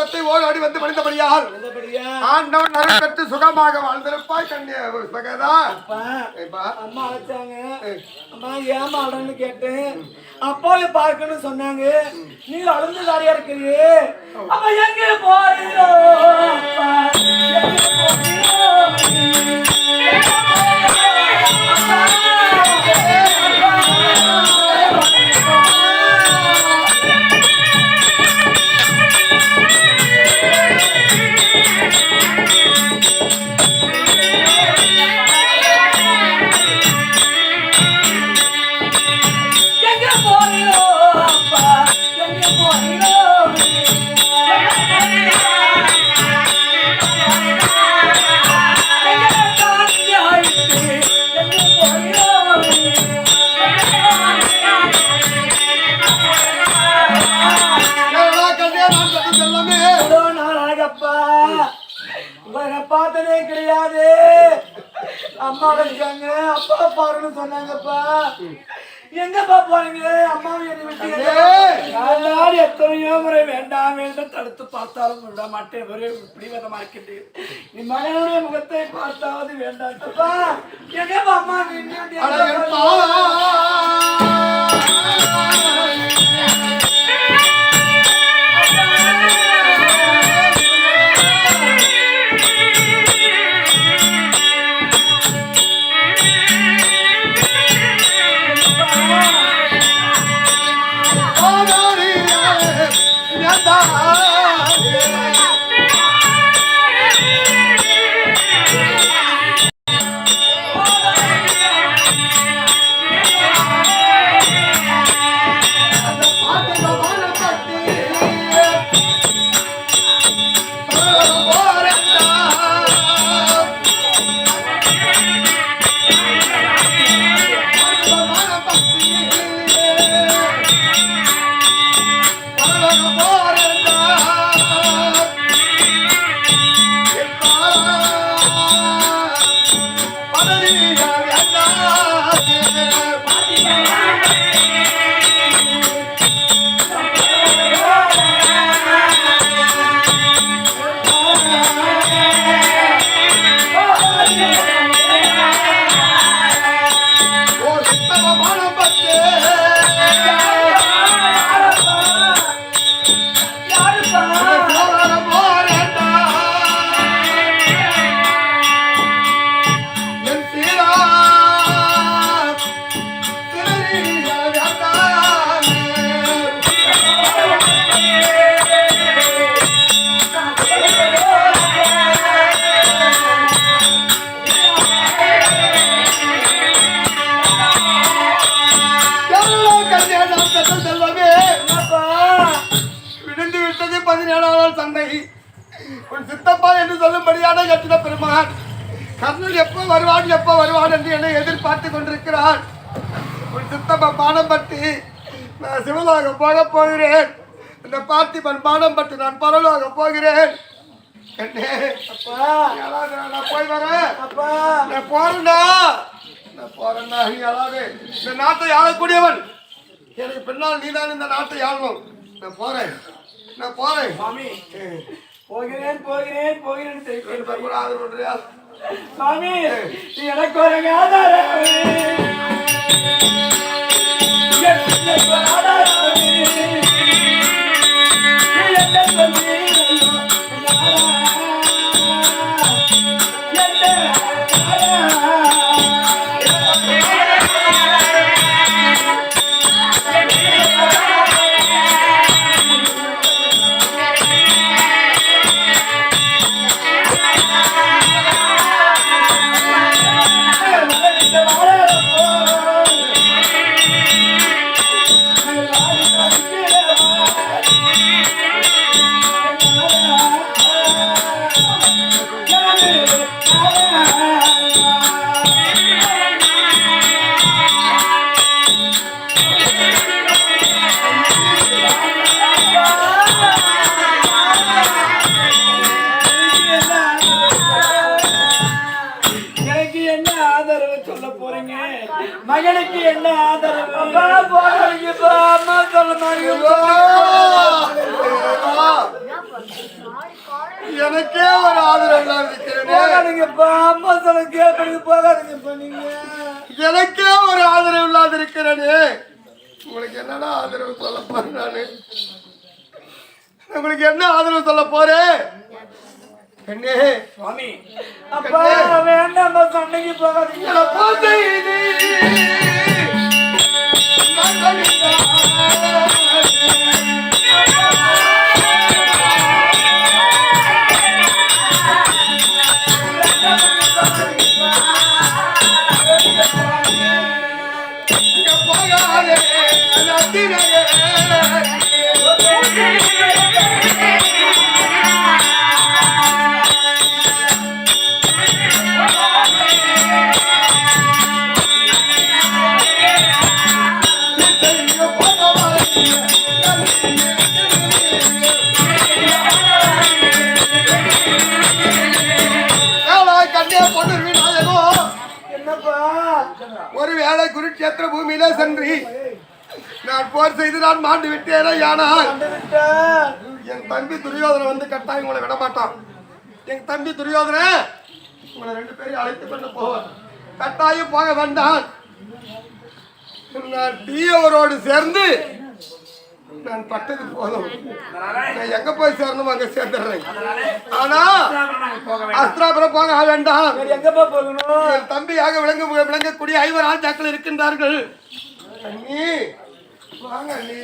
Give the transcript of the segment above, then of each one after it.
பாதத்தை ஓடி வந்து மனிதபடியால் ஆண்டவன் அருள் பெற்று சுகமாக வாழ்ந்திருப்பாய் கண்ணிய பகதா. அம்மா அழைச்சாங்க, அம்மா ஏமாடன்னு கேட்டேன். அப்பாவை பார்க்கணும்னு சொன்னாங்க. நீங்க அழுந்து காரியா இருக்கிறீங்க. அப்ப எங்க போறீங்களோ அப்பா, எங்க போறீங்களோ பார்த்ததே கிடையாது. அம்மா வச்சாங்க, அப்பா பாருன்னு சொன்னாங்கப்பா. எங்கப்பா போறீங்க? அம்மாவை என்னை விட்டு எத்தனையோ முறை வேண்டாம் வேண்டும் தடுத்து பார்த்தாலும் விட மாட்டேன். ஒரே பிடிவாதமா இருக்கின்றேன். நீ மகனுடைய முகத்தை பார்த்தாவது வேண்டாம்ப்பா. எங்கப்பா அம்மா சித்தப்பா என்று சொல்லும்படியான கட்டின பெருமான் கர்ணன் எப்போ வருவான் என்று என்னை எதிர்பார்த்து கொண்டிருக்கிறான். உன் சித்தப்பா பானம் பற்றி நான் சிவலாக போக போகிறேன். இந்த பார்த்திபன் பானம் பற்றி நான் பரவலாக போகிறேன். நான் போய் வரேன். நான் போறேன்டா. நீ அழாது. இந்த நாட்டை ஆளக்கூடியவன். எனக்கு பின்னால் நீதான் இந்த நாட்டை ஆளணும். நான் போறேன் சுவாமி. போகிறேன் சாமி. எனக்கு ஒரு மகனுக்கு என்ன ஆதரவு? அம்மா சொல்ல மாதிரி எனக்கே ஒரு ஆதரவு இல்லாம இருக்கிறேனே. போகாதீங்கப்பா, அம்மா சொல்ல கேட்கறதுக்கு போகாதீங்கப்பா நீங்க. எனக்கே ஒரு ஆதரவு இல்லாத இருக்கிறேனே. உங்களுக்கு என்னடா ஆதரவு சொல்ல போறேன் நானு? உங்களுக்கு என்ன ஆதரவு சொல்ல போறேன்? கண்ணே சுவாமி, அப்பா வேண்டாம்ப்பா, சண்டைக்கு போகாதீங்க. ஒருவேளை குருட்சேத்திர பூமியிலே சென்று நான் போர் செய்து நான் மாண்டு விட்டேனே. ஆனால் என் தம்பி துரியோதனை வந்து கட்டாயம் உங்களை விட மாட்டான். என் தம்பி துரியோதனை உங்களை 2 பேரையும் அழைத்து கொண்டு போவான். கட்டாயம் போக வேண்டாம். நான் தீயவரோடு சேர்ந்து நான் பட்டது போதும். நான் எங்க போய் சேரணும் அங்க சேர்ந்துடுறேன். ஆனா அஸ்திராபுரம் போக வேண்டாம். எங்கப்பா போகணும்? என் தம்பியாக விளங்கக்கூடிய 5 ராஜாக்கள் இருக்கின்றார்கள். அண்ணி வாங்க அண்ணி,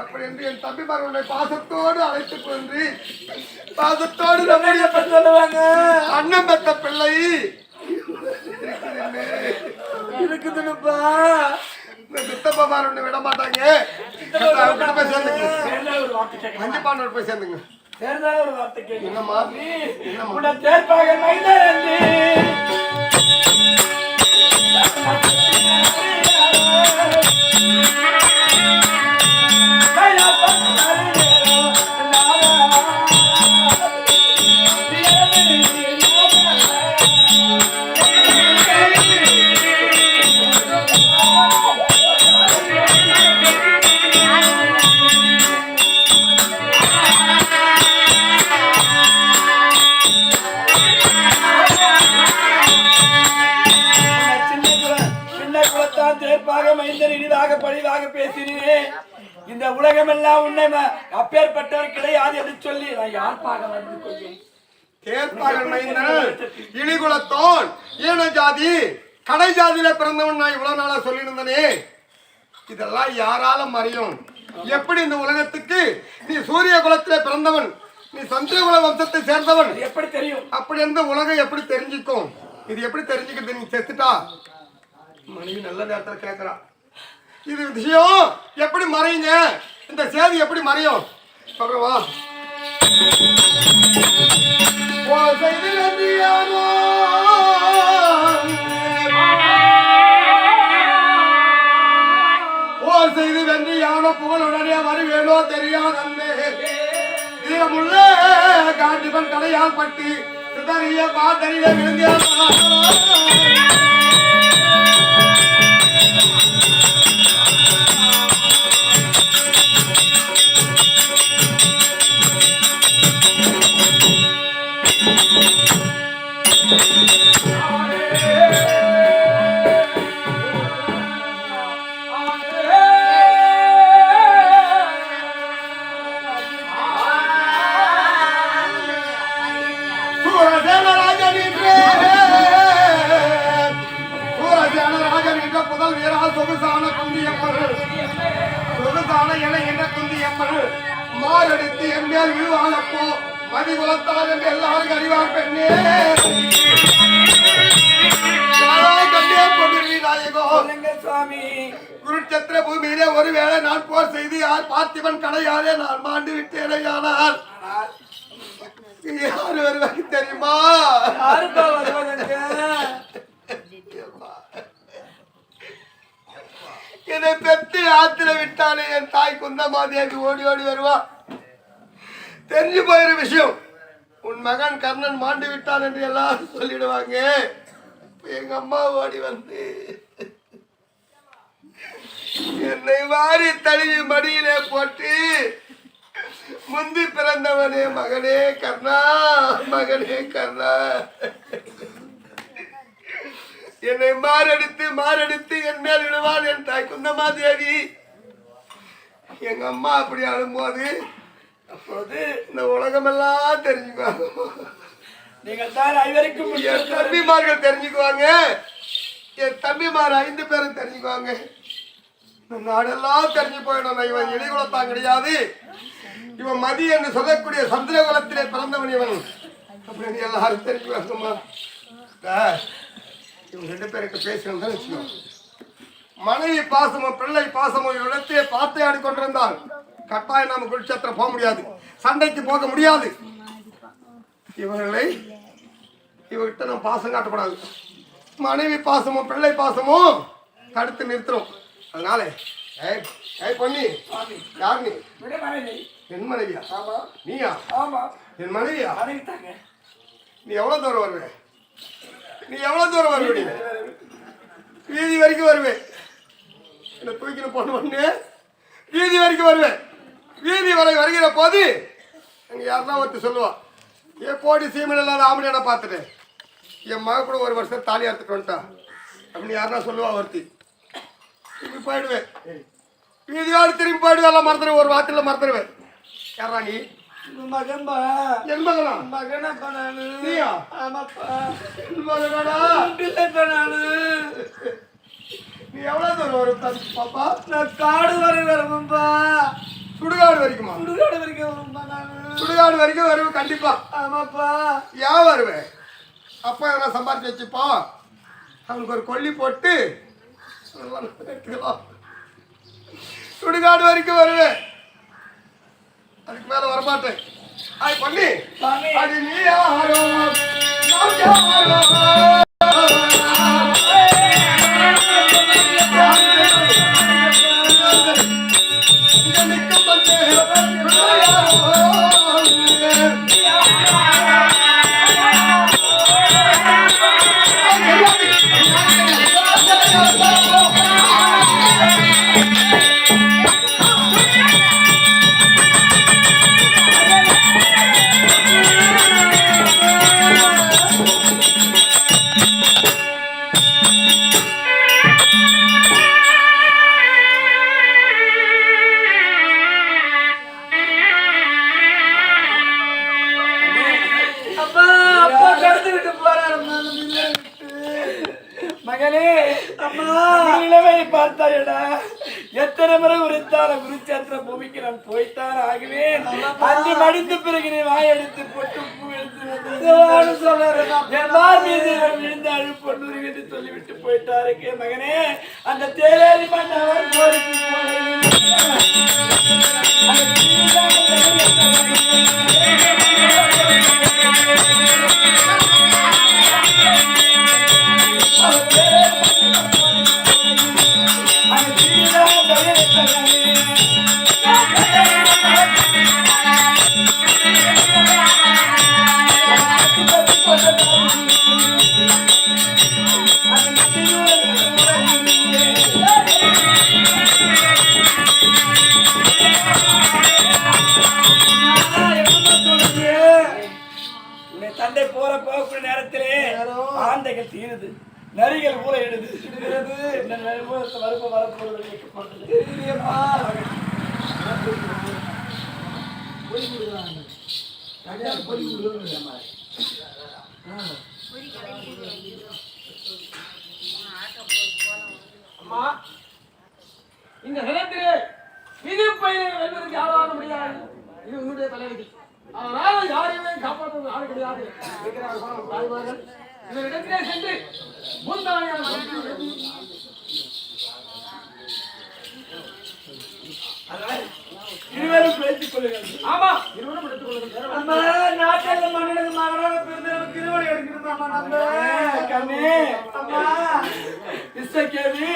அப்படி என்று என் தம்பிமார்களுடைய பாசத்தோடு அழைத்துக் கொண்டு பாசத்தோடு நம்முடைய சொல்லுவாங்க, அண்ணன் பெற்ற பிள்ளை இருக்குதுப்பா. சித்தப்பாமார் விட மாட்டாங்க. போய் சேர்ந்துங்க, 5 பாண்டவர் போய் சேர்ந்துங்க. ஒரு வார்த்தை கேட்க, என்னம்மா உன்னை தேர்ப்பாக மைந்தரண்டி பேசினேன். இந்த உலகம் எல்லாம் உன்னை அப்பேற்பட்டவர் கிடையாது என்று சொல்லி நான் யார்ப்பாக வந்து கொள்வேன். இழிகுலத்தோன் ஈன ஜாதி கடை ஜாதியில பிறந்தவன் நான் இவ்வளவு நாளா சொல்லியிருந்தனே. இதெல்லாம் யாராலும் அறியும்? எப்படி இந்த உலகத்துக்கு நீ சூரிய குலத்திலே பிறந்தவன், நீ சந்திரகுல வம்சத்தை சேர்ந்தவன் எப்படி தெரியும்? அப்படி இருந்த உலகம் எப்படி தெரிஞ்சுக்கும்? இது எப்படி தெரிஞ்சுக்கிறது? நீ செத்துட்டா மனைவி நல்ல நேரத்தில் கேட்கிறான். இது விஷயம் எப்படி மறையுங்க? இந்த சேதி எப்படி மறையும் சொல்றவா? செய்து வென்று யானோ புகழுடனே வருவேனோ தெரியாதே. இதமுள்ள காண்டிபன் கடையால் பட்டி சிதறிய பாத்தறிய விழுந்தியா மாரடித்து என் மேல் விழுவானப்போ மதிகுலத்தார் என்று எல்லாரும் அறிவார் பெண்ணே. குருட்சேத்திர பூமியிலே ஒருவேளை நான் போர் செய்து யார் பார்த்திபன் கடையாலே நான் மாண்டு விட்டேனே. ஆனால் யாரு வருவாங்க தெரியுமா? என்னை பெற்று ஆத்திர விட்டாலே என் தாய் குந்தமாதேவி ஓடி ஓடி வருவா. தெரிஞ்சு போயிரு விஷயம், உன் மகன் கர்ணன் மாண்டு விட்டான் என்று எல்லாரும் சொல்லிடுவாங்க. எங்க அம்மா ஓடி வந்து என்னை வாரி தழுவி மடியிலே போட்டு முந்தி பிறந்தவனே மகனே கர்ணா, மகனே கர்ணா, என்னை மாரடித்து என் மேல் விழுவாள் என் தாய் குந்தமா தேவி. எங்க அம்மா அப்படி அழும்போது அப்போது இந்த உலகமெல்லாம் தெரிஞ்சுக்குவாங்க. நீங்கள் தான் ஐவருக்கும் என் தம்பிமார்கள் தெரிஞ்சுக்குவாங்க. என் தம்பிமார் 5 பேரும் தெரிஞ்சுக்குவாங்க. இந்த நாடெல்லாம் தெரிஞ்சு போயிடும். இவன் இடிகுலத்தான் கிடையாது, இவன் மதி என்று சொல்லக்கூடிய சந்திரகுலத்திலே பிறந்தவன் இவன் அப்படின்னு எல்லாரும் தெரிஞ்சுக்குவாங்கம்மா. இவங்க 2 பேருக்கு பேசணும் வச்சுக்கோ. மனைவி பாசமும் பிள்ளை பாசமும் இவரிடத்திலே பார்த்து ஆடிக்கொண்டிருந்தால் கட்டாயம் நாம குருட்சேத்திரம் போக முடியாது, சண்டைக்கு போக முடியாது. இவர்கிட்ட நம்ம பாசம் காட்டக்கூடாது. மனைவி பாசமும் பிள்ளை பாசமும் தடுத்து நிறுத்துறோம். அதனால பொண்ணி யார் நீ? என் மனைவியா? நீயா? என் மனைவியா? நீ எவ்வளவு தூரம் வருவே? வீதி வரைக்கும் வருவேன். என்ன தூக்கின பொண்ணு வீதி வரைக்கும் வருவேன். வீதி வரை வருகிற போது அங்க யாருன்னா ஒருத்தர் சொல்லுவா, ஏ போடி சீமையில் இல்லாத ஆம்பளையான பார்த்துட்டு என் மக கூட 1 வருஷம் தாலி அறுத்துட்டு வந்துட்டான் அப்படின்னு யாருன்னா சொல்லுவா ஒருத்தி. திரும்பி போயிடுவேன், வீதியோடு திரும்பி போயிடுவேன். எல்லாம் மறந்துடுவேன், ஒரு வாரத்தில் மறந்துடுவேன். யாரா நீ? மகன்பா. என் மகனா? மகனப்பா நானு. நீயா? ஆமாப்பா. என் மகனாடா? இல்லப்பா நானு. நீ எவ்வளவு தூரம் வரும் பாப்பா? நான் காடு வரை வருவேன்பா. சுடுகாடு வரைக்குமா? சுடுகாடு வரைக்கும் வருவேன்பா நானு. சுடுகாடு வரைக்கும் வருவேன் கண்டிப்பா. ஆமாப்பா. ஏன் வருவேன்? அப்பா எதனா சம்பாதிச்சு வச்சுப்பா, அவனுக்கு ஒரு கொல்லி போட்டு சுடுகாடு வரைக்கும் வருவேன். அதுக்கு மேல வரமாட்டேன். அது பண்ணி அது நீ யாரோ நான் யாரோ மகனே. அம்மா நிலைமை பார்த்தாயடா. எத்தனை முறை உரைத்தார குருச்சேத்திர பூமிக்கு நான் போய்த்தான் ஆகுவேன். அஞ்சு மடிந்த பிறகு நீ வாயெடுத்து போட்டு பூ எடுத்து விழுந்து அழு பொண்ணு என்று சொல்லிவிட்டு போயிட்டாருக்கு. மகனே, அந்த தேவேரி மன்னவர் கோரிக்கை தந்தை போகக்கூடிய நேரத்திலே ஆந்தைகள் தீருது, நரிகள் ஊற எடுது. அம்மா, இந்த நிலத்திலே விதி பயிரை வெல்வதற்கு யாராலும் முடியாது. இது உன்னுடைய தலைவிதி. அதனால யாரையுமே காப்பாற்றுவது ஆள் கிடையாது. இடத்திலே சென்று இருவரும் பேசிக் கொள்ளுங்கள். ஆமா, இருவரும் எடுத்துக் கொள்ளுங்கள். நம்ம நாட்டில் மன்னனுக்கு மகனாக பிறந்த திருவடி எடுக்கிறோம். நம்ம கண்ணே, அம்மா இசைக்கேவி